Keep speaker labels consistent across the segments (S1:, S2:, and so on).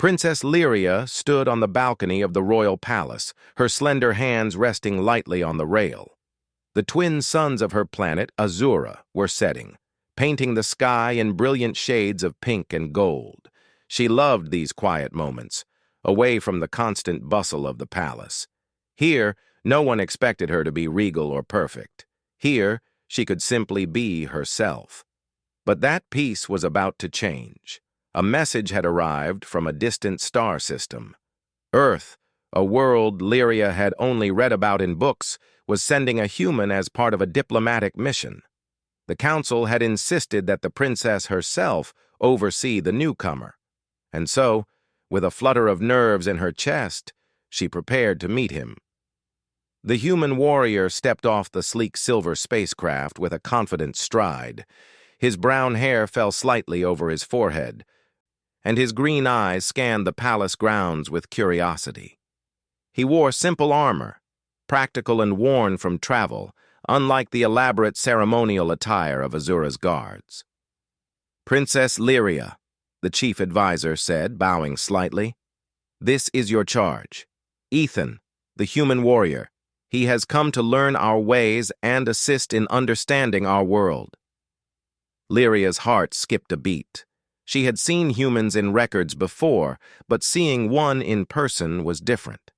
S1: Princess Lyria stood on the balcony of the royal palace, her slender hands resting lightly on the rail. The twin suns of her planet, Azura, were setting, painting the sky in brilliant shades of pink and gold. She loved these quiet moments, away from the constant bustle of the palace. Here, no one expected her to be regal or perfect. Here, she could simply be herself. But that peace was about to change. A message had arrived from a distant star system. Earth, a world Lyria had only read about in books, was sending a human as part of a diplomatic mission. The council had insisted that the princess herself oversee the newcomer. And so, with a flutter of nerves in her chest, she prepared to meet him. The human warrior stepped off the sleek silver spacecraft with a confident stride. His brown hair fell slightly over his forehead, and his green eyes scanned the palace grounds with curiosity. He wore simple armor, practical and worn from travel, unlike the elaborate ceremonial attire of Azura's guards. "Princess Lyria," the chief advisor said, bowing slightly. "This is your charge. Ethan, the human warrior. He has come to learn our ways and assist in understanding our world." Lyria's heart skipped a beat. She had seen humans in records before, but seeing one in person was different.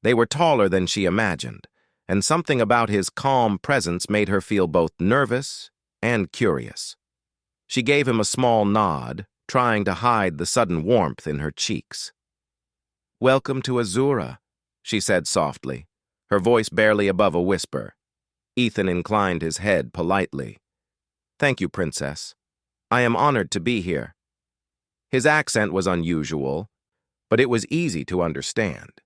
S1: They were taller than she imagined, and something about his calm presence made her feel both nervous and curious. She gave him a small nod, trying to hide the sudden warmth in her cheeks. "Welcome to Azura," she said softly, her voice barely above a whisper. Ethan inclined his head politely. "Thank you, Princess. I am honored to be here." His accent was unusual, but it was easy to understand.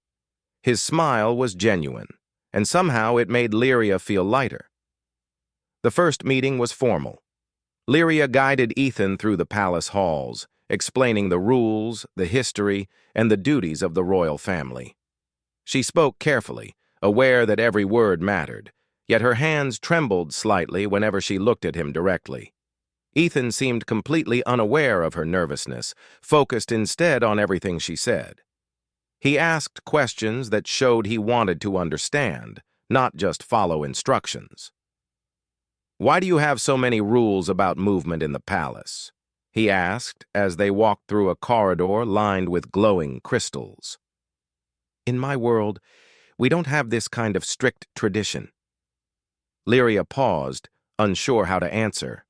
S1: His smile was genuine, and somehow it made Lyria feel lighter. The first meeting was formal. Lyria guided Ethan through the palace halls, explaining the rules, the history, and the duties of the royal family. She spoke carefully, aware that every word mattered, yet her hands trembled slightly whenever she looked at him directly. Ethan seemed completely unaware of her nervousness, focused instead on everything she said. He asked questions that showed he wanted to understand, not just follow instructions. "Why do you have so many rules about movement in the palace?" he asked as they walked through a corridor lined with glowing crystals. "In my world, we don't have this kind of strict tradition." Lyria paused, unsure how to answer.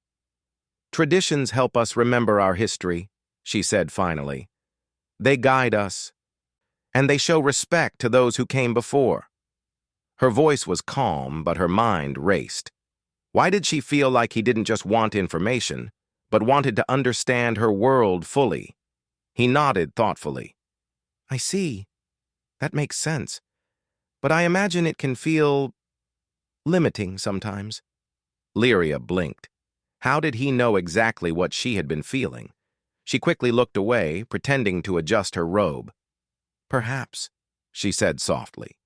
S1: "Traditions help us remember our history," she said finally. "They guide us, and they show respect to those who came before." Her voice was calm, but her mind raced. Why did she feel like he didn't just want information, but wanted to understand her world fully? He nodded thoughtfully. "I see. That makes sense. But I imagine it can feel limiting sometimes." Lyria blinked. How did he know exactly what she had been feeling? She quickly looked away, pretending to adjust her robe. "Perhaps," she said softly.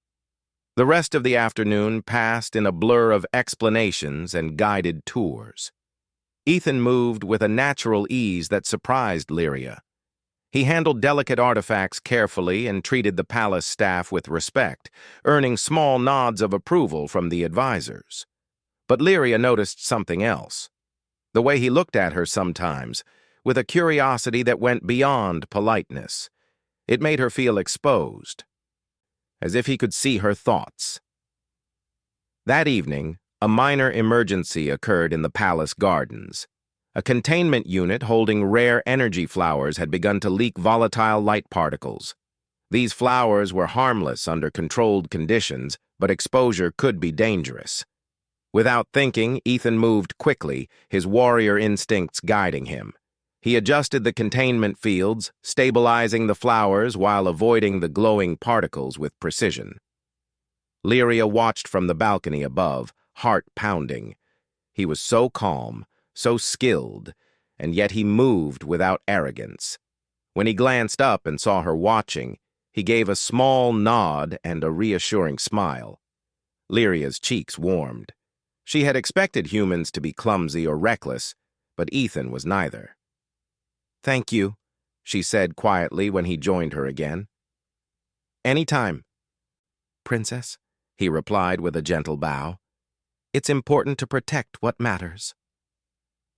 S1: The rest of the afternoon passed in a blur of explanations and guided tours. Ethan moved with a natural ease that surprised Lyria. He handled delicate artifacts carefully and treated the palace staff with respect, earning small nods of approval from the advisors. But Lyria noticed something else. The way he looked at her sometimes, with a curiosity that went beyond politeness. It made her feel exposed, as if he could see her thoughts. That evening, a minor emergency occurred in the palace gardens. A containment unit holding rare energy flowers had begun to leak volatile light particles. These flowers were harmless under controlled conditions, but exposure could be dangerous. Without thinking, Ethan moved quickly, his warrior instincts guiding him. He adjusted the containment fields, stabilizing the flowers while avoiding the glowing particles with precision. Lyria watched from the balcony above, heart pounding. He was so calm, so skilled, and yet he moved without arrogance. When he glanced up and saw her watching, he gave a small nod and a reassuring smile. Lyria's cheeks warmed. She had expected humans to be clumsy or reckless, but Ethan was neither. "Thank you," she said quietly when he joined her again. Anytime, Princess, he replied with a gentle bow. It's important to protect what matters.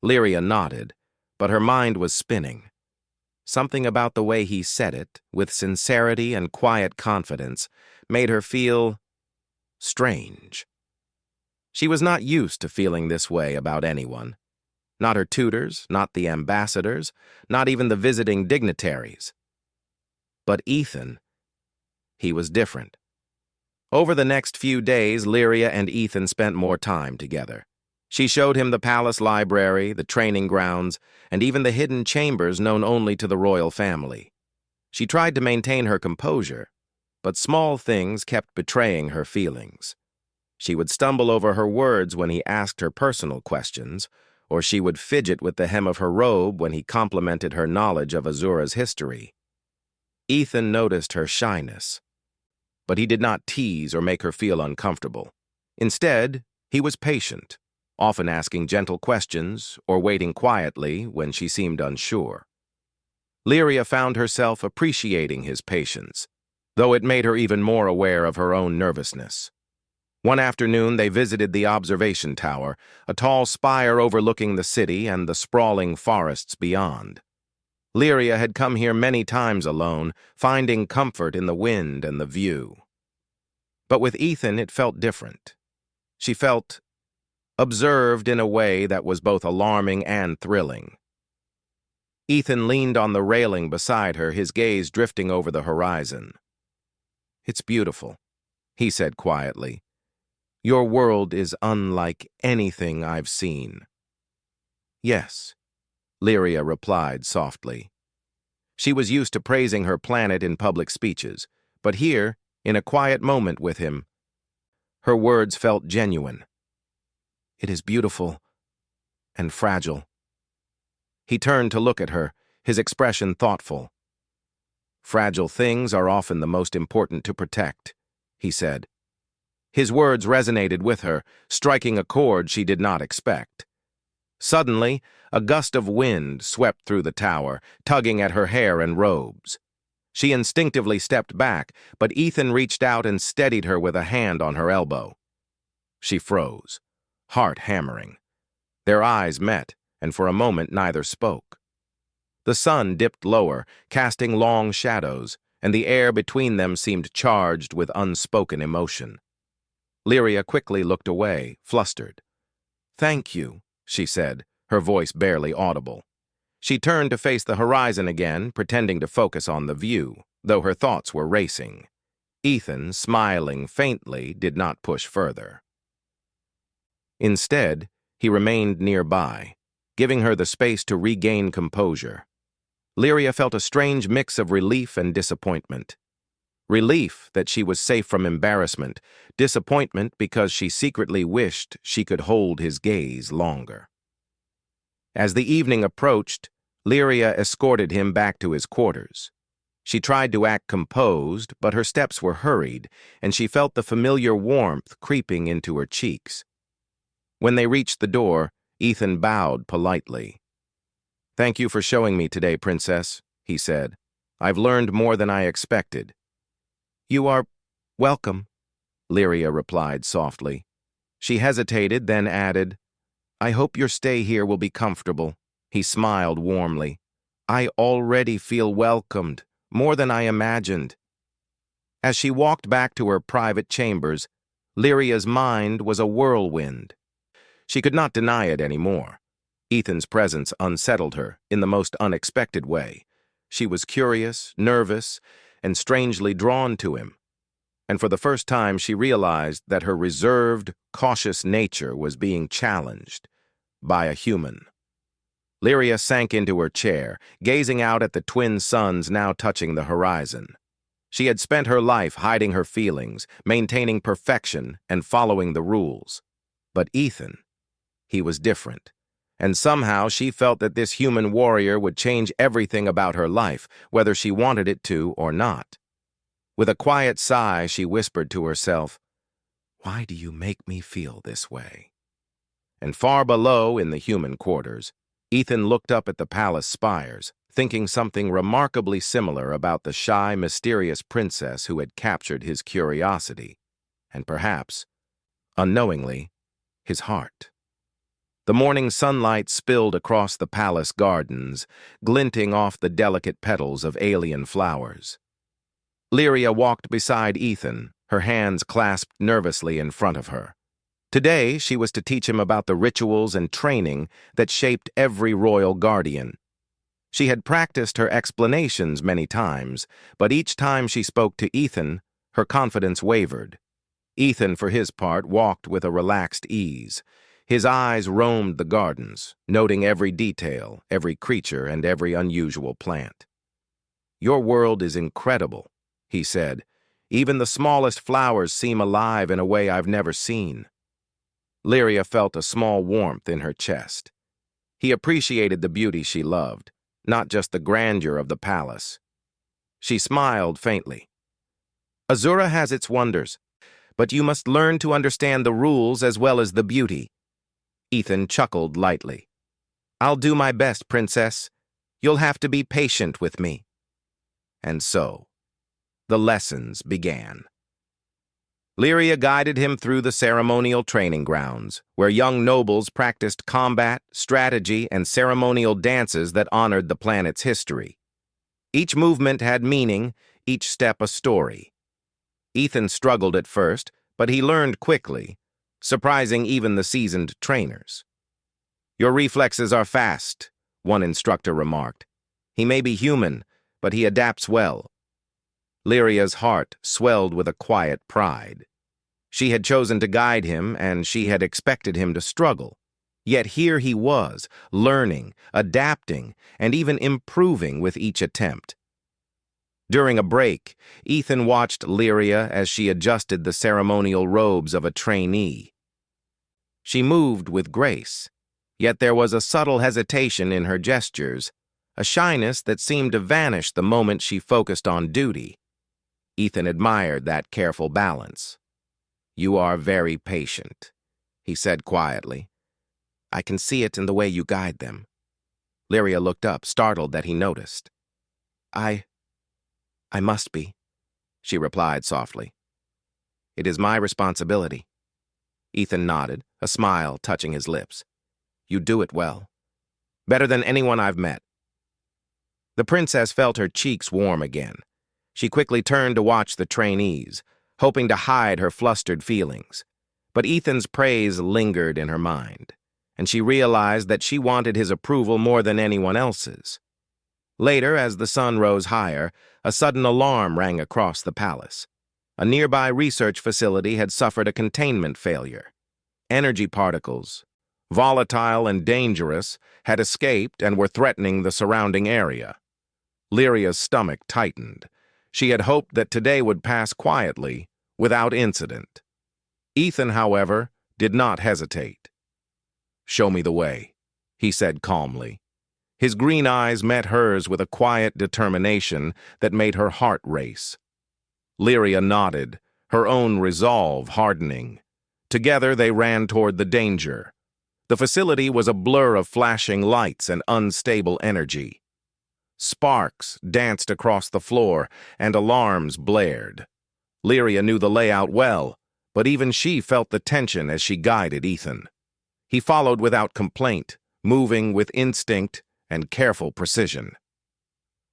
S1: Lyria nodded, but her mind was spinning. Something about the way he said it, with sincerity and quiet confidence, made her feel strange. She was not used to feeling this way about anyone. Not her tutors, not the ambassadors, not even the visiting dignitaries. But Ethan, he was different. Over the next few days, Lyria and Ethan spent more time together. She showed him the palace library, the training grounds, and even the hidden chambers known only to the royal family. She tried to maintain her composure, but small things kept betraying her feelings. She would stumble over her words when he asked her personal questions, or she would fidget with the hem of her robe when he complimented her knowledge of Azura's history. Ethan noticed her shyness, but he did not tease or make her feel uncomfortable. Instead, he was patient, often asking gentle questions or waiting quietly when she seemed unsure. Lyria found herself appreciating his patience, though it made her even more aware of her own nervousness. One afternoon, they visited the observation tower, a tall spire overlooking the city and the sprawling forests beyond. Lyria had come here many times alone, finding comfort in the wind and the view. But with Ethan, it felt different. She felt observed in a way that was both alarming and thrilling. Ethan leaned on the railing beside her, his gaze drifting over the horizon. "It's beautiful," he said quietly. "Your world is unlike anything I've seen." "Yes," Lyria replied softly. She was used to praising her planet in public speeches, but here, in a quiet moment with him, her words felt genuine. "It is beautiful and fragile." He turned to look at her, his expression thoughtful. "Fragile things are often the most important to protect," he said. His words resonated with her, striking a chord she did not expect. Suddenly, a gust of wind swept through the tower, tugging at her hair and robes. She instinctively stepped back, but Ethan reached out and steadied her with a hand on her elbow. She froze, heart hammering. Their eyes met, and for a moment neither spoke. The sun dipped lower, casting long shadows, and the air between them seemed charged with unspoken emotion. Lyria quickly looked away, flustered. "Thank you," she said, her voice barely audible. She turned to face the horizon again, pretending to focus on the view, though her thoughts were racing. Ethan, smiling faintly, did not push further. Instead, he remained nearby, giving her the space to regain composure. Lyria felt a strange mix of relief and disappointment. Relief that she was safe from embarrassment, disappointment because she secretly wished she could hold his gaze longer. As the evening approached, Lyria escorted him back to his quarters. She tried to act composed, but her steps were hurried, and she felt the familiar warmth creeping into her cheeks. When they reached the door, Ethan bowed politely. "Thank you for showing me today, Princess," he said. "I've learned more than I expected." "You are welcome," Lyria replied softly. She hesitated, then added, "I hope your stay here will be comfortable." He smiled warmly. "I already feel welcomed, more than I imagined." As she walked back to her private chambers, Lyria's mind was a whirlwind. She could not deny it anymore. Ethan's presence unsettled her in the most unexpected way. She was curious, nervous, and strangely drawn to him. And for the first time she realized that her reserved, cautious nature was being challenged by a human. Lyria sank into her chair, gazing out at the twin suns now touching the horizon. She had spent her life hiding her feelings, maintaining perfection, and following the rules. But Ethan, he was different. And somehow she felt that this human warrior would change everything about her life, whether she wanted it to or not. With a quiet sigh, she whispered to herself, "Why do you make me feel this way?" And far below, in the human quarters, Ethan looked up at the palace spires, thinking something remarkably similar about the shy, mysterious princess who had captured his curiosity, and perhaps, unknowingly, his heart. The morning sunlight spilled across the palace gardens, glinting off the delicate petals of alien flowers. Lyria walked beside Ethan, her hands clasped nervously in front of her. Today, she was to teach him about the rituals and training that shaped every royal guardian. She had practiced her explanations many times, but each time she spoke to Ethan, her confidence wavered. Ethan, for his part, walked with a relaxed ease. His eyes roamed the gardens, noting every detail, every creature, and every unusual plant. "Your world is incredible," he said. "Even the smallest flowers seem alive in a way I've never seen." Lyria felt a small warmth in her chest. He appreciated the beauty she loved, not just the grandeur of the palace. She smiled faintly. "Azura has its wonders, but you must learn to understand the rules as well as the beauty." Ethan chuckled lightly. "I'll do my best, Princess. You'll have to be patient with me." And so, the lessons began. Lyria guided him through the ceremonial training grounds, where young nobles practiced combat, strategy, and ceremonial dances that honored the planet's history. Each movement had meaning, each step a story. Ethan struggled at first, but he learned quickly, surprising even the seasoned trainers. "Your reflexes are fast," one instructor remarked. "He may be human, but he adapts well." Lyria's heart swelled with a quiet pride. She had chosen to guide him, and she had expected him to struggle. Yet here he was, learning, adapting, and even improving with each attempt. During a break, Ethan watched Lyria as she adjusted the ceremonial robes of a trainee. She moved with grace, yet there was a subtle hesitation in her gestures, a shyness that seemed to vanish the moment she focused on duty. Ethan admired that careful balance. "You are very patient," he said quietly. "I can see it in the way you guide them." Lyria looked up, startled that he noticed. I must be," she replied softly. "It is my responsibility." Ethan nodded, a smile touching his lips. "You do it well. Better than anyone I've met." The princess felt her cheeks warm again. She quickly turned to watch the trainees, hoping to hide her flustered feelings. But Ethan's praise lingered in her mind, and she realized that she wanted his approval more than anyone else's. Later, as the sun rose higher, a sudden alarm rang across the palace. A nearby research facility had suffered a containment failure. Energy particles, volatile and dangerous, had escaped and were threatening the surrounding area. Lyria's stomach tightened. She had hoped that today would pass quietly, without incident. Ethan, however, did not hesitate. "Show me the way," he said calmly. His green eyes met hers with a quiet determination that made her heart race. Lyria nodded, her own resolve hardening. Together they ran toward the danger. The facility was a blur of flashing lights and unstable energy. Sparks danced across the floor, and alarms blared. Lyria knew the layout well, but even she felt the tension as she guided Ethan. He followed without complaint, moving with instinct and careful precision.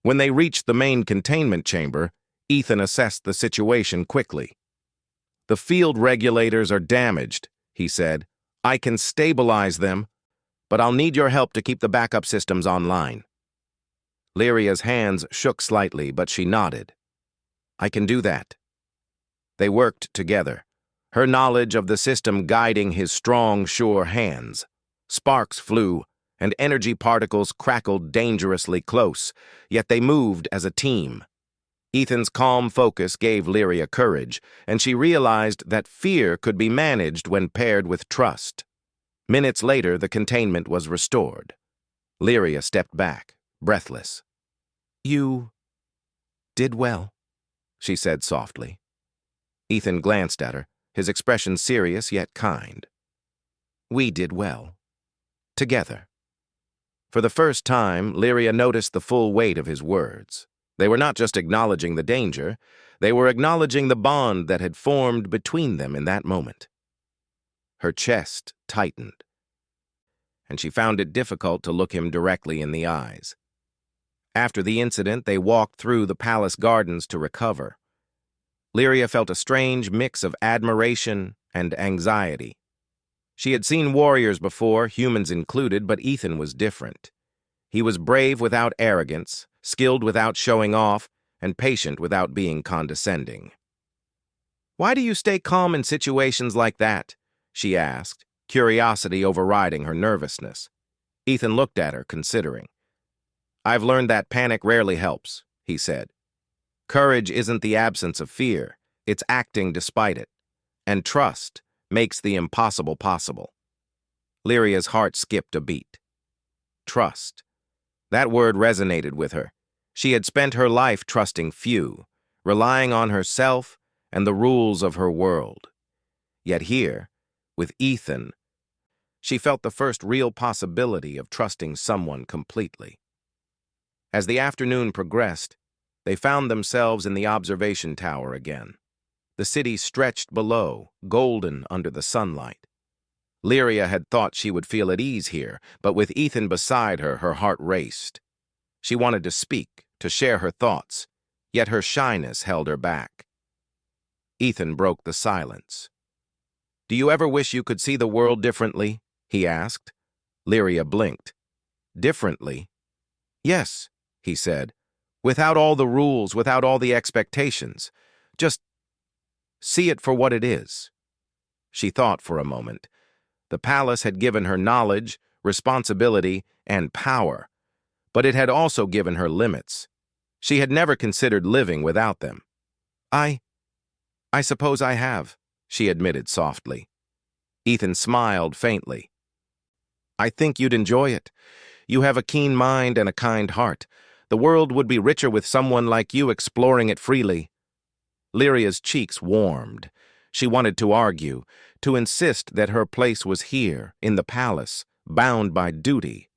S1: When they reached the main containment chamber, Ethan assessed the situation quickly. "The field regulators are damaged," he said. "I can stabilize them, but I'll need your help to keep the backup systems online." Lyria's hands shook slightly, but she nodded. "I can do that." They worked together, her knowledge of the system guiding his strong, sure hands. Sparks flew, and energy particles crackled dangerously close, yet they moved as a team. Ethan's calm focus gave Lyria courage, and she realized that fear could be managed when paired with trust. Minutes later, the containment was restored. Lyria stepped back, breathless. "You did well," she said softly. Ethan glanced at her, his expression serious yet kind. "We did well. Together." For the first time, Lyria noticed the full weight of his words. They were not just acknowledging the danger, they were acknowledging the bond that had formed between them in that moment. Her chest tightened, and she found it difficult to look him directly in the eyes. After the incident, they walked through the palace gardens to recover. Lyria felt a strange mix of admiration and anxiety. She had seen warriors before, humans included, but Ethan was different. He was brave without arrogance, skilled without showing off, and patient without being condescending. "Why do you stay calm in situations like that?" she asked, curiosity overriding her nervousness. Ethan looked at her, considering. "I've learned that panic rarely helps," he said. "Courage isn't the absence of fear, it's acting despite it. And trust makes the impossible possible." Lyria's heart skipped a beat. Trust. That word resonated with her. She had spent her life trusting few, relying on herself and the rules of her world. Yet here, with Ethan, she felt the first real possibility of trusting someone completely. As the afternoon progressed, they found themselves in the observation tower again. The city stretched below, golden under the sunlight. Lyria had thought she would feel at ease here, but with Ethan beside her, her heart raced. She wanted to speak, to share her thoughts, yet her shyness held her back. Ethan broke the silence. "Do you ever wish you could see the world differently?" he asked. Lyria blinked. "Differently?" "Yes," he said. "Without all the rules, without all the expectations. Just see it for what it is." She thought for a moment. The palace had given her knowledge, responsibility, and power, but it had also given her limits. She had never considered living without them. I suppose I have," she admitted softly. Ethan smiled faintly. "I think you'd enjoy it. You have a keen mind and a kind heart. The world would be richer with someone like you exploring it freely." Lyria's cheeks warmed. She wanted to argue, to insist that her place was here, in the palace, bound by duty.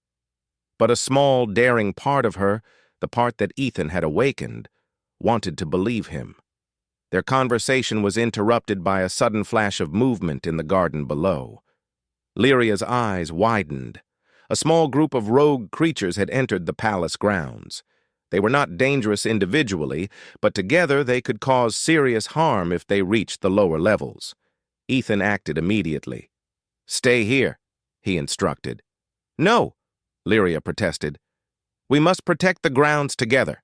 S1: But a small, daring part of her, the part that Ethan had awakened, wanted to believe him. Their conversation was interrupted by a sudden flash of movement in the garden below. Lyria's eyes widened. A small group of rogue creatures had entered the palace grounds. They were not dangerous individually, but together they could cause serious harm if they reached the lower levels. Ethan acted immediately. "Stay here," he instructed. "No," Lyria protested. "We must protect the grounds together."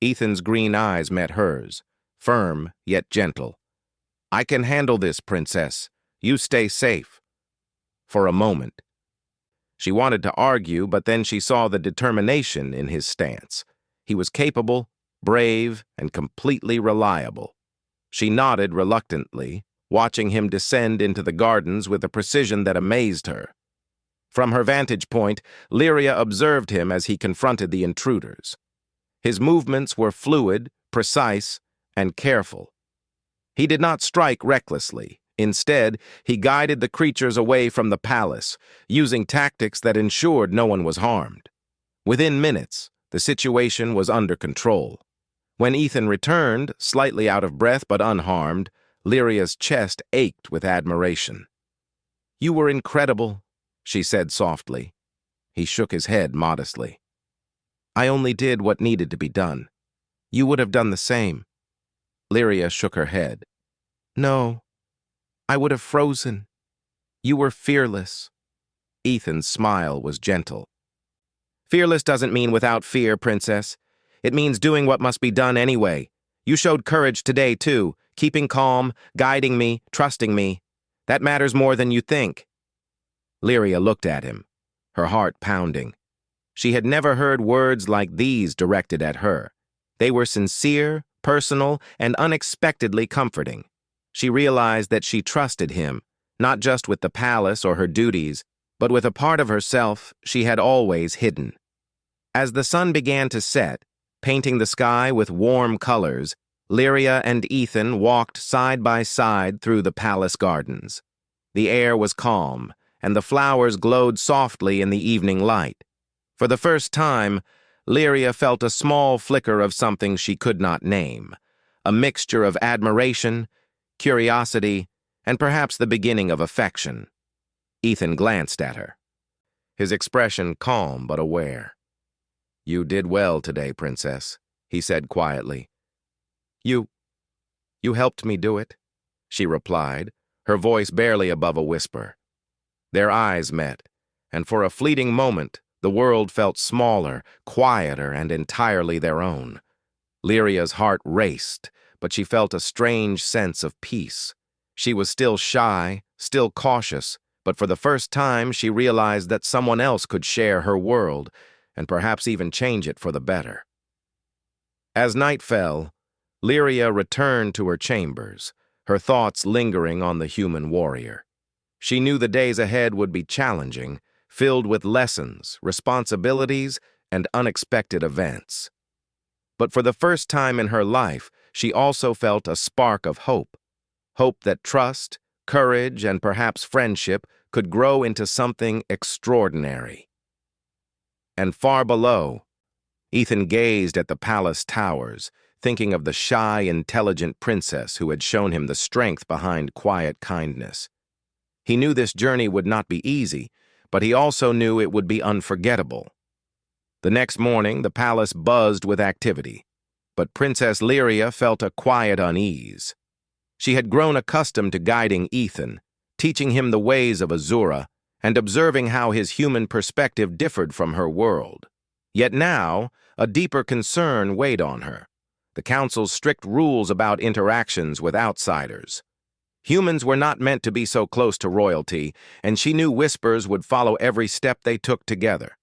S1: Ethan's green eyes met hers, firm yet gentle. "I can handle this, Princess. You stay safe." For a moment. She wanted to argue, but then she saw the determination in his stance. He was capable, brave, and completely reliable. She nodded reluctantly, watching him descend into the gardens with a precision that amazed her. From her vantage point, Lyria observed him as he confronted the intruders. His movements were fluid, precise, and careful. He did not strike recklessly. Instead, he guided the creatures away from the palace, using tactics that ensured no one was harmed. Within minutes, the situation was under control. When Ethan returned, slightly out of breath but unharmed, Lyria's chest ached with admiration. "You were incredible," she said softly. He shook his head modestly. "I only did what needed to be done. You would have done the same." Lyria shook her head. "No, I would have frozen. You were fearless." Ethan's smile was gentle. "Fearless doesn't mean without fear, Princess. It means doing what must be done anyway. You showed courage today, too, keeping calm, guiding me, trusting me. That matters more than you think." Lyria looked at him, her heart pounding. She had never heard words like these directed at her. They were sincere, personal, and unexpectedly comforting. She realized that she trusted him, not just with the palace or her duties, but with a part of herself she had always hidden. As the sun began to set, painting the sky with warm colors, Lyria and Ethan walked side by side through the palace gardens. The air was calm, and the flowers glowed softly in the evening light. For the first time, Lyria felt a small flicker of something she could not name, a mixture of admiration, curiosity, and perhaps the beginning of affection. Ethan glanced at her, his expression calm but aware. "You did well today, Princess," he said quietly. You helped me do it," she replied, her voice barely above a whisper. Their eyes met, and for a fleeting moment, the world felt smaller, quieter, and entirely their own. Lyria's heart raced, but she felt a strange sense of peace. She was still shy, still cautious, but for the first time she realized that someone else could share her world, and perhaps even change it for the better. As night fell, Lyria returned to her chambers, her thoughts lingering on the human warrior. She knew the days ahead would be challenging, filled with lessons, responsibilities, and unexpected events. But for the first time in her life, she also felt a spark of hope. Hope that trust, courage, and perhaps friendship could grow into something extraordinary. And far below, Ethan gazed at the palace towers, thinking of the shy, intelligent princess who had shown him the strength behind quiet kindness. He knew this journey would not be easy, but he also knew it would be unforgettable. The next morning, the palace buzzed with activity, but Princess Lyria felt a quiet unease. She had grown accustomed to guiding Ethan, teaching him the ways of Azura, and observing how his human perspective differed from her world. Yet now, a deeper concern weighed on her: the council's strict rules about interactions with outsiders. Humans were not meant to be so close to royalty, and she knew Whispers would follow every step they took together.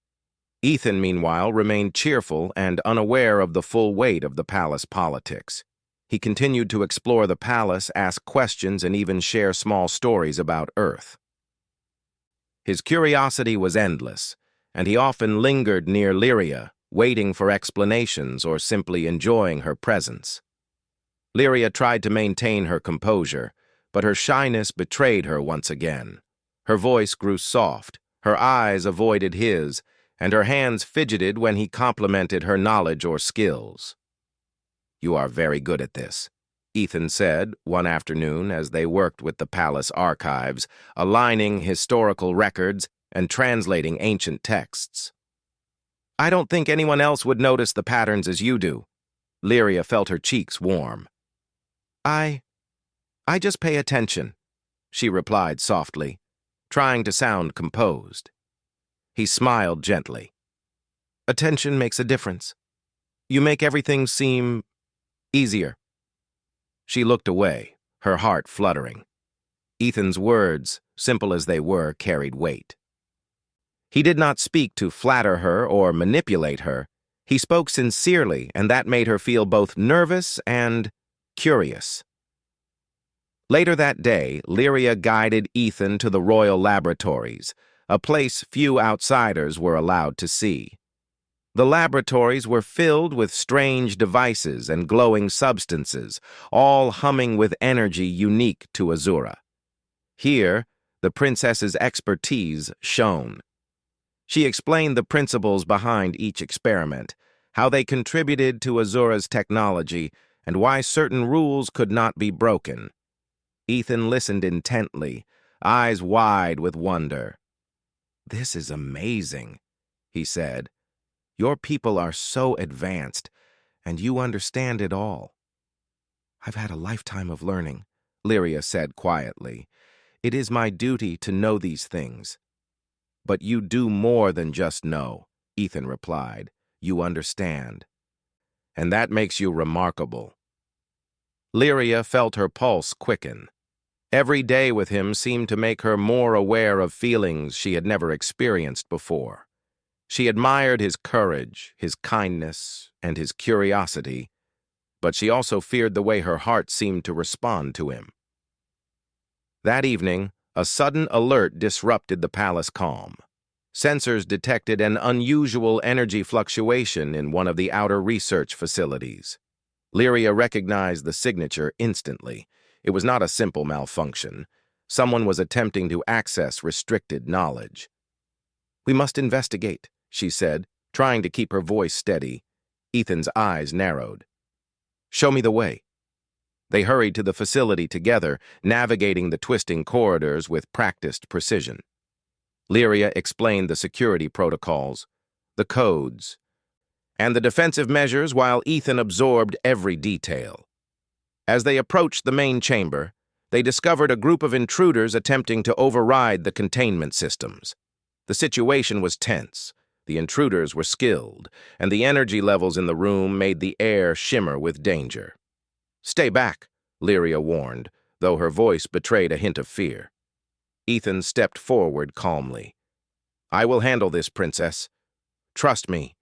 S1: Ethan, meanwhile, remained cheerful and unaware of the full weight of the palace politics. He continued to explore the palace, ask questions, and even share small stories about Earth. His curiosity was endless, and he often lingered near Lyria, waiting for explanations or simply enjoying her presence. Lyria tried to maintain her composure, but her shyness betrayed her once again. Her voice grew soft, her eyes avoided his, and her hands fidgeted when he complimented her knowledge or skills. "You are very good at this," Ethan said one afternoon as they worked with the palace archives, aligning historical records and translating ancient texts. "I don't think anyone else would notice the patterns as you do." Lyria felt her cheeks warm. I just pay attention," she replied softly, trying to sound composed. He smiled gently. "Attention makes a difference. You make everything seem easier." She looked away, her heart fluttering. Ethan's words, simple as they were, carried weight. He did not speak to flatter her or manipulate her. He spoke sincerely, and that made her feel both nervous and curious. Later that day, Lyria guided Ethan to the royal laboratories, a place few outsiders were allowed to see. The laboratories were filled with strange devices and glowing substances, all humming with energy unique to Azura. Here, the princess's expertise shone. She explained the principles behind each experiment, how they contributed to Azura's technology, and why certain rules could not be broken. Ethan listened intently, eyes wide with wonder. "This is amazing," he said. "Your people are so advanced, and you understand it all." "I've had a lifetime of learning," Lyria said quietly. "It is my duty to know these things." "But you do more than just know," Ethan replied. "You understand. And that makes you remarkable." Lyria felt her pulse quicken. Every day with him seemed to make her more aware of feelings she had never experienced before. She admired his courage, his kindness, and his curiosity, but she also feared the way her heart seemed to respond to him. That evening, a sudden alert disrupted the palace calm. Sensors detected an unusual energy fluctuation in one of the outer research facilities. Lyria recognized the signature instantly. It was not a simple malfunction. Someone was attempting to access restricted knowledge. "We must investigate," she said, trying to keep her voice steady. Ethan's eyes narrowed. "Show me the way." They hurried to the facility together, navigating the twisting corridors with practiced precision. Lyria explained the security protocols, the codes, and the defensive measures while Ethan absorbed every detail. As they approached the main chamber, they discovered a group of intruders attempting to override the containment systems. The situation was tense. The intruders were skilled, and the energy levels in the room made the air shimmer with danger. "Stay back," Lyria warned, though her voice betrayed a hint of fear. Ethan stepped forward calmly. "I will handle this, Princess. Trust me."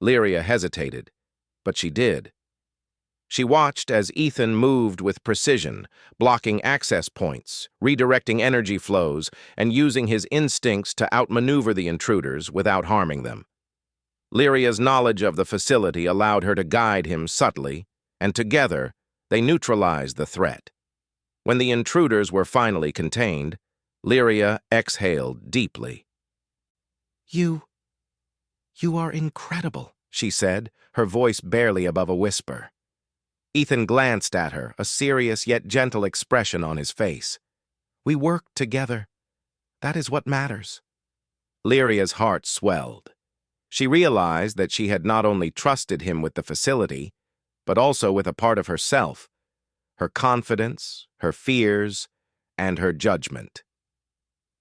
S1: Lyria hesitated, but she did. She watched as Ethan moved with precision, blocking access points, redirecting energy flows, and using his instincts to outmaneuver the intruders without harming them. Lyria's knowledge of the facility allowed her to guide him subtly, and together, they neutralized the threat. When the intruders were finally contained, Lyria exhaled deeply. You are incredible," she said, her voice barely above a whisper. Ethan glanced at her, a serious yet gentle expression on his face. "We worked together. That is what matters." Lyria's heart swelled. She realized that she had not only trusted him with the facility, but also with a part of herself, her confidence, her fears, and her judgment.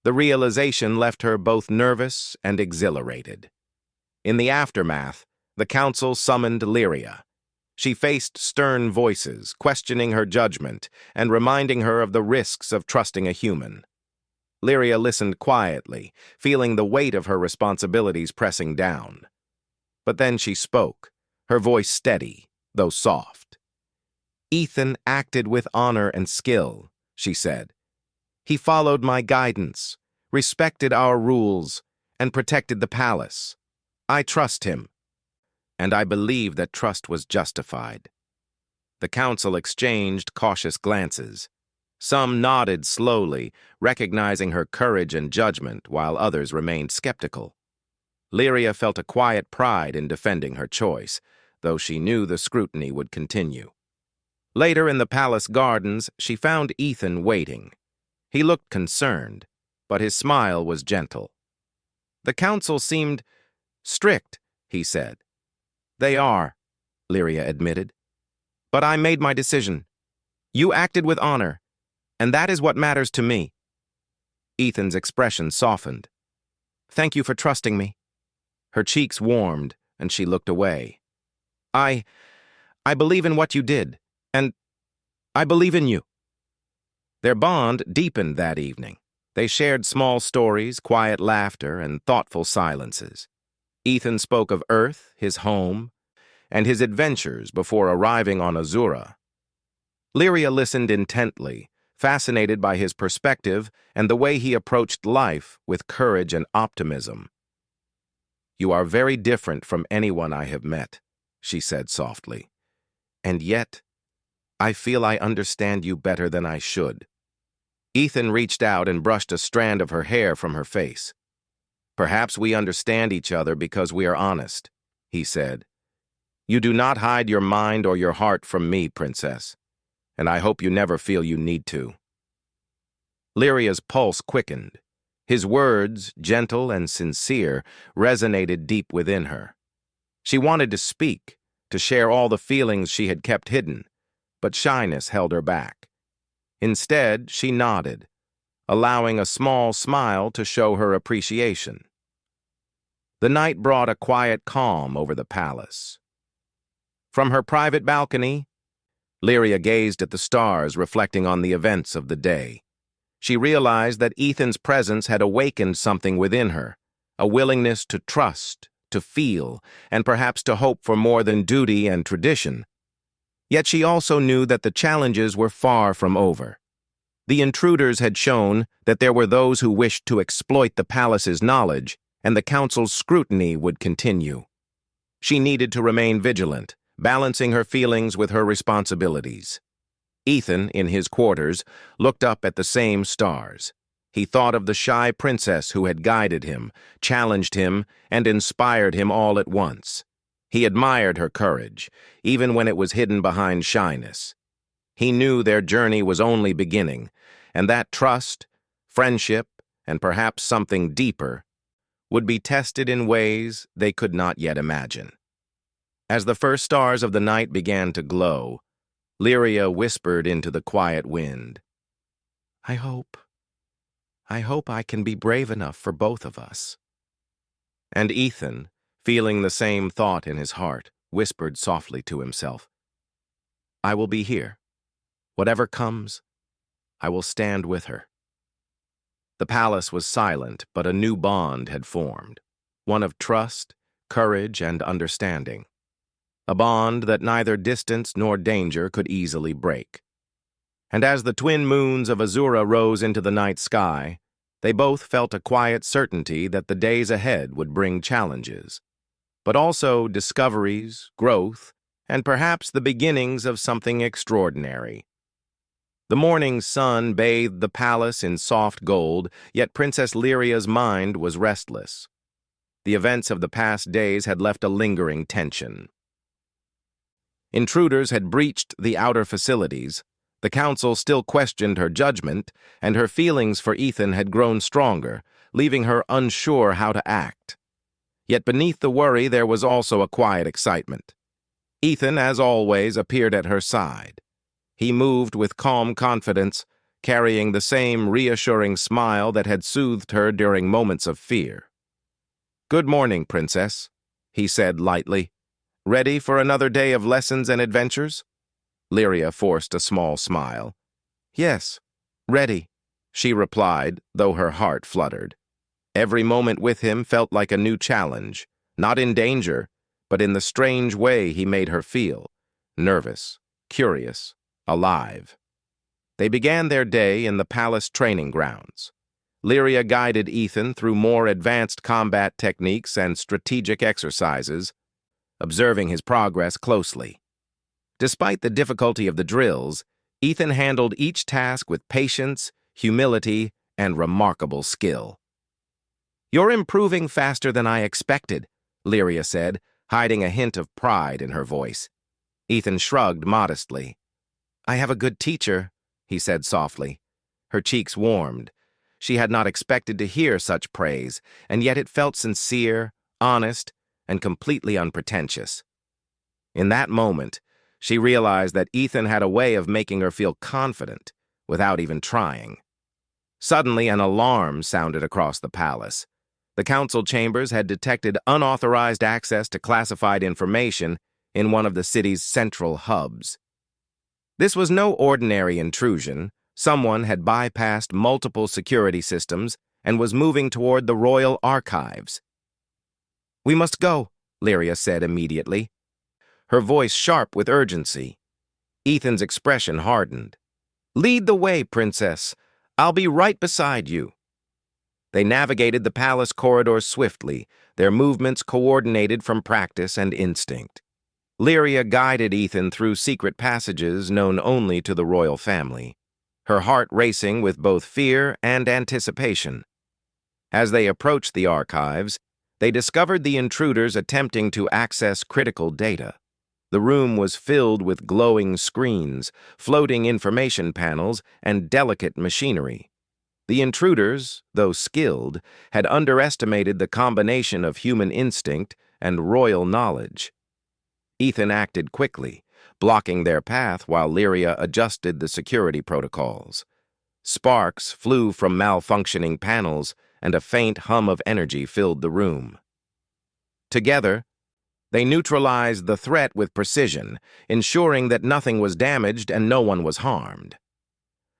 S1: The realization left her both nervous and exhilarated. In the aftermath, the council summoned Lyria. She faced stern voices, questioning her judgment and reminding her of the risks of trusting a human. Lyria listened quietly, feeling the weight of her responsibilities pressing down. But then she spoke, her voice steady, though soft. "Ethan acted with honor and skill," she said. "He followed my guidance, respected our rules, and protected the palace. I trust him, and I believe that trust was justified." The council exchanged cautious glances. Some nodded slowly, recognizing her courage and judgment, while others remained skeptical. Lyria felt a quiet pride in defending her choice, though she knew the scrutiny would continue. Later in the palace gardens, she found Ethan waiting. He looked concerned, but his smile was gentle. "The council seemed strict," he said. "They are," Lyria admitted. "But I made my decision. You acted with honor, and that is what matters to me." Ethan's expression softened. "Thank you for trusting me." Her cheeks warmed, and she looked away. I believe in what you did, and I believe in you." Their bond deepened that evening. They shared small stories, quiet laughter, and thoughtful silences. Ethan spoke of Earth, his home, and his adventures before arriving on Azura. Lyria listened intently, fascinated by his perspective and the way he approached life with courage and optimism. "You are very different from anyone I have met," she said softly. "And yet, I feel I understand you better than I should." Ethan reached out and brushed a strand of her hair from her face. "Perhaps we understand each other because we are honest," he said. "You do not hide your mind or your heart from me, Princess, and I hope you never feel you need to." Lyria's pulse quickened. His words, gentle and sincere, resonated deep within her. She wanted to speak, to share all the feelings she had kept hidden, but shyness held her back. Instead, she nodded, allowing a small smile to show her appreciation. The night brought a quiet calm over the palace. From her private balcony, Lyria gazed at the stars reflecting on the events of the day. She realized that Ethan's presence had awakened something within her, a willingness to trust, to feel, and perhaps to hope for more than duty and tradition. Yet she also knew that the challenges were far from over. The intruders had shown that there were those who wished to exploit the palace's knowledge, and the council's scrutiny would continue. She needed to remain vigilant, balancing her feelings with her responsibilities. Ethan, in his quarters, looked up at the same stars. He thought of the shy princess who had guided him, challenged him, and inspired him all at once. He admired her courage, even when it was hidden behind shyness. He knew their journey was only beginning, and that trust, friendship, and perhaps something deeper would be tested in ways they could not yet imagine. As the first stars of the night began to glow, Lyria whispered into the quiet wind, I hope I can be brave enough for both of us." And Ethan, feeling the same thought in his heart, whispered softly to himself, "I will be here. Whatever comes, I will stand with her." The palace was silent, but a new bond had formed, one of trust, courage, and understanding. A bond that neither distance nor danger could easily break. And as the twin moons of Azura rose into the night sky, they both felt a quiet certainty that the days ahead would bring challenges, but also discoveries, growth, and perhaps the beginnings of something extraordinary. The morning sun bathed the palace in soft gold, yet Princess Lyria's mind was restless. The events of the past days had left a lingering tension. Intruders had breached the outer facilities. The council still questioned her judgment, and her feelings for Ethan had grown stronger, leaving her unsure how to act. Yet beneath the worry there was also a quiet excitement. Ethan, as always, appeared at her side. He moved with calm confidence, carrying the same reassuring smile that had soothed her during moments of fear. "Good morning, Princess," he said lightly. "Ready for another day of lessons and adventures?" Lyria forced a small smile. "Yes, ready," she replied, though her heart fluttered. Every moment with him felt like a new challenge, not in danger, but in the strange way he made her feel, nervous, curious, alive. They began their day in the palace training grounds. Lyria guided Ethan through more advanced combat techniques and strategic exercises, observing his progress closely. Despite the difficulty of the drills, Ethan handled each task with patience, humility, and remarkable skill. "You're improving faster than I expected," Lyria said, hiding a hint of pride in her voice. Ethan shrugged modestly. "I have a good teacher," he said softly. Her cheeks warmed. She had not expected to hear such praise, and yet it felt sincere, honest, and completely unpretentious. In that moment, she realized that Ethan had a way of making her feel confident without even trying. Suddenly, an alarm sounded across the palace. The council chambers had detected unauthorized access to classified information in one of the city's central hubs. This was no ordinary intrusion. Someone had bypassed multiple security systems and was moving toward the royal archives. "We must go," Lyria said immediately, her voice sharp with urgency. Ethan's expression hardened. "Lead the way, Princess. I'll be right beside you." They navigated the palace corridors swiftly, their movements coordinated from practice and instinct. Lyria guided Ethan through secret passages known only to the royal family, her heart racing with both fear and anticipation. As they approached the archives, they discovered the intruders attempting to access critical data. The room was filled with glowing screens, floating information panels, and delicate machinery. The intruders, though skilled, had underestimated the combination of human instinct and royal knowledge. Ethan acted quickly, blocking their path while Lyria adjusted the security protocols. Sparks flew from malfunctioning panels, and a faint hum of energy filled the room. Together, they neutralized the threat with precision, ensuring that nothing was damaged and no one was harmed.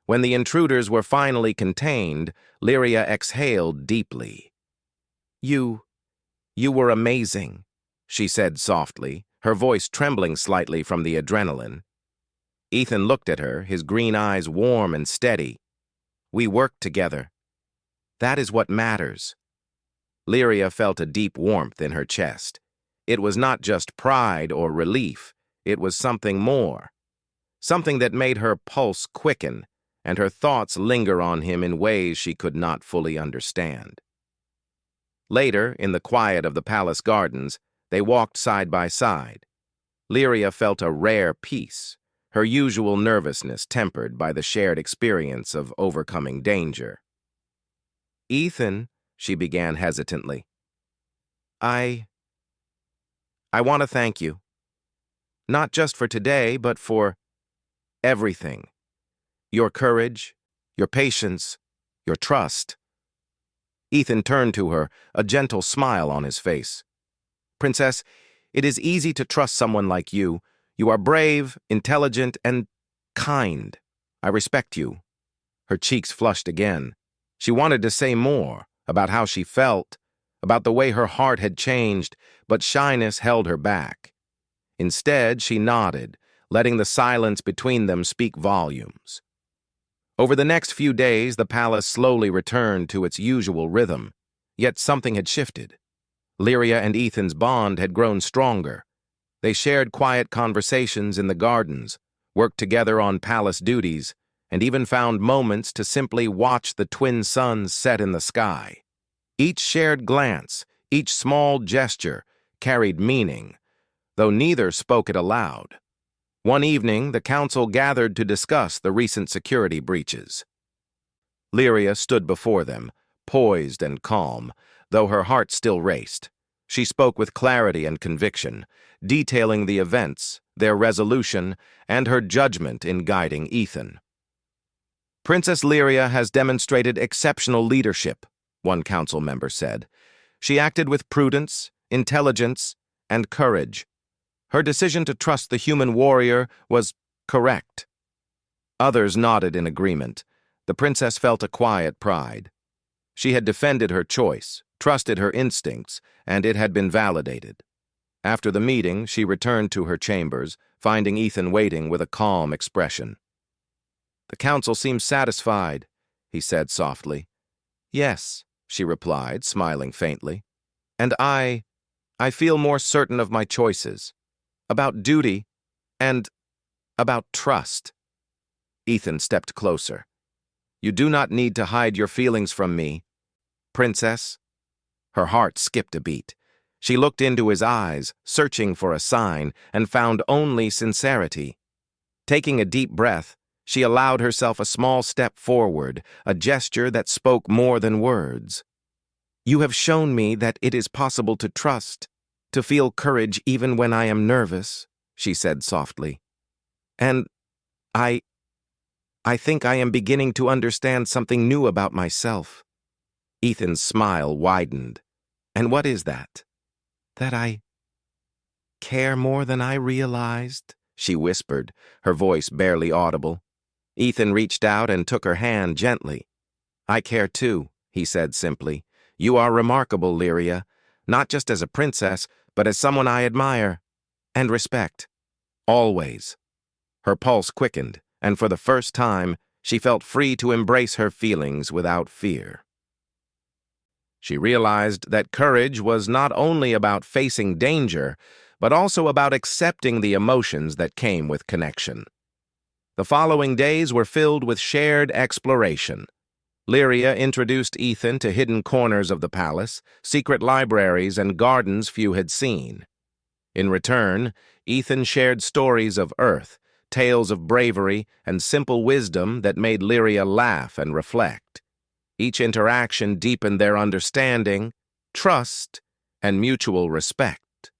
S1: When the intruders were finally contained, Lyria exhaled deeply. You were amazing," she said softly, her voice trembling slightly from the adrenaline. Ethan looked at her, his green eyes warm and steady. "We worked together. That is what matters." Lyria felt a deep warmth in her chest. It was not just pride or relief, it was something more. Something that made her pulse quicken, and her thoughts linger on him in ways she could not fully understand. Later, in the quiet of the palace gardens, they walked side by side. Lyria felt a rare peace, her usual nervousness tempered by the shared experience of overcoming danger. "Ethan," she began hesitantly, I want to thank you. Not just for today, but for everything. Your courage, your patience, your trust." Ethan turned to her, a gentle smile on his face. "Princess, it is easy to trust someone like you. You are brave, intelligent, and kind. I respect you." Her cheeks flushed again. She wanted to say more, about how she felt, about the way her heart had changed, but shyness held her back. Instead, she nodded, letting the silence between them speak volumes. Over the next few days, the palace slowly returned to its usual rhythm, yet something had shifted. Lyria and Ethan's bond had grown stronger. They shared quiet conversations in the gardens, worked together on palace duties, and even found moments to simply watch the twin suns set in the sky. Each shared glance, each small gesture, carried meaning, though neither spoke it aloud. One evening, the council gathered to discuss the recent security breaches. Lyria stood before them, poised and calm, though her heart still raced. She spoke with clarity and conviction, detailing the events, their resolution, and her judgment in guiding Ethan. "Princess Lyria has demonstrated exceptional leadership," one council member said. "She acted with prudence, intelligence, and courage. Her decision to trust the human warrior was correct." Others nodded in agreement. The princess felt a quiet pride. She had defended her choice, trusted her instincts, and it had been validated. After the meeting, she returned to her chambers, finding Ethan waiting with a calm expression. "The council seems satisfied," he said softly. "Yes," she replied, smiling faintly. "And I feel more certain of my choices, about duty, and about trust." Ethan stepped closer. "You do not need to hide your feelings from me, Princess." Her heart skipped a beat. She looked into his eyes, searching for a sign, and found only sincerity. Taking a deep breath, she allowed herself a small step forward, a gesture that spoke more than words. "You have shown me that it is possible to trust, to feel courage even when I am nervous," she said softly. "And I think I am beginning to understand something new about myself." Ethan's smile widened. "And what is that?" "That I care more than I realized," she whispered, her voice barely audible. Ethan reached out and took her hand gently. "I care too," he said simply. "You are remarkable, Lyria, not just as a princess, but as someone I admire and respect. Always." Her pulse quickened, and for the first time, she felt free to embrace her feelings without fear. She realized that courage was not only about facing danger, but also about accepting the emotions that came with connection. The following days were filled with shared exploration. Lyria introduced Ethan to hidden corners of the palace, secret libraries, and gardens few had seen. In return, Ethan shared stories of Earth, tales of bravery, and simple wisdom that made Lyria laugh and reflect. Each interaction deepened their understanding, trust, and mutual respect.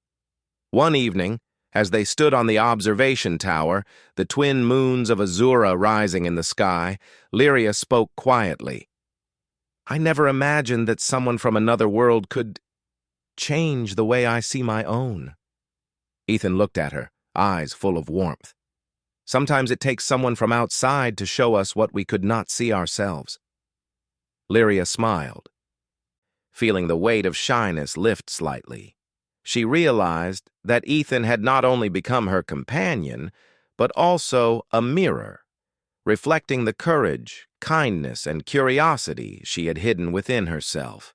S1: One evening, as they stood on the observation tower, the twin moons of Azura rising in the sky, Lyria spoke quietly. "I never imagined that someone from another world could change the way I see my own." Ethan looked at her, eyes full of warmth. "Sometimes it takes someone from outside to show us what we could not see ourselves." Lyria smiled, feeling the weight of shyness lift slightly. She realized that Ethan had not only become her companion, but also a mirror, reflecting the courage, kindness, and curiosity she had hidden within herself.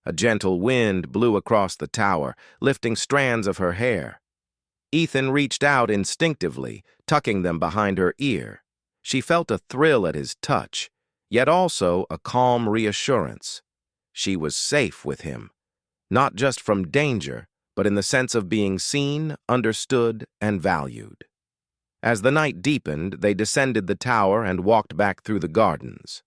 S1: A gentle wind blew across the tower, lifting strands of her hair. Ethan reached out instinctively, tucking them behind her ear. She felt a thrill at his touch, yet also a calm reassurance. She was safe with him, not just from danger, but in the sense of being seen, understood, and valued. As the night deepened, they descended the tower and walked back through the gardens.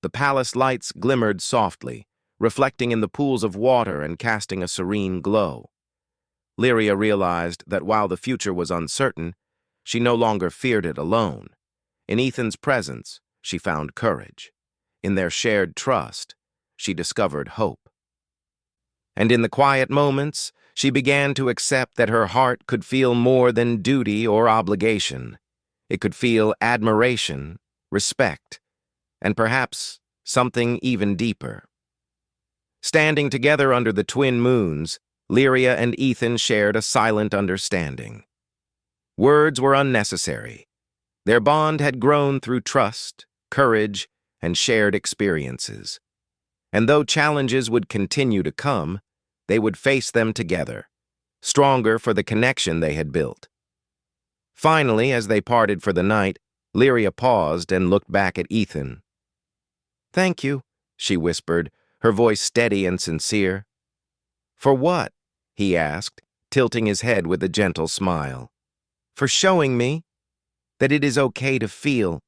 S1: The palace lights glimmered softly, reflecting in the pools of water and casting a serene glow. Lyria realized that while the future was uncertain, she no longer feared it alone. In Ethan's presence, she found courage. In their shared trust, she discovered hope. And in the quiet moments, she began to accept that her heart could feel more than duty or obligation. It could feel admiration, respect, and perhaps something even deeper. Standing together under the twin moons, Lyria and Ethan shared a silent understanding. Words were unnecessary. Their bond had grown through trust, courage, and shared experiences. And though challenges would continue to come, they would face them together, stronger for the connection they had built. Finally, as they parted for the night, Lyria paused and looked back at Ethan. "Thank you," she whispered, her voice steady and sincere. "For what?" he asked, tilting his head with a gentle smile. "For showing me that it is okay to feel,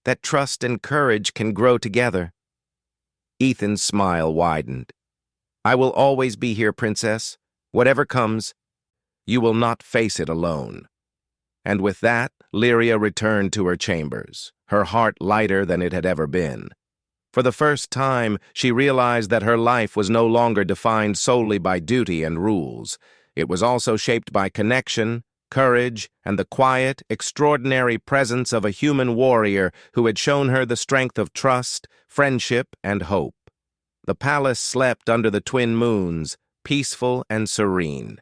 S1: that trust and courage can grow together." Ethan's smile widened. "I will always be here, Princess. Whatever comes, you will not face it alone." And with that, Lyria returned to her chambers, her heart lighter than it had ever been. For the first time, she realized that her life was no longer defined solely by duty and rules. It was also shaped by connection, courage, and the quiet, extraordinary presence of a human warrior who had shown her the strength of trust, friendship, and hope. The palace slept under the twin moons, peaceful and serene.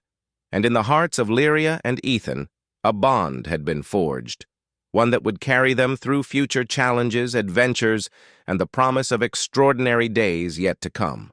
S1: And in the hearts of Lyria and Ethan, a bond had been forged, one that would carry them through future challenges, adventures, and the promise of extraordinary days yet to come.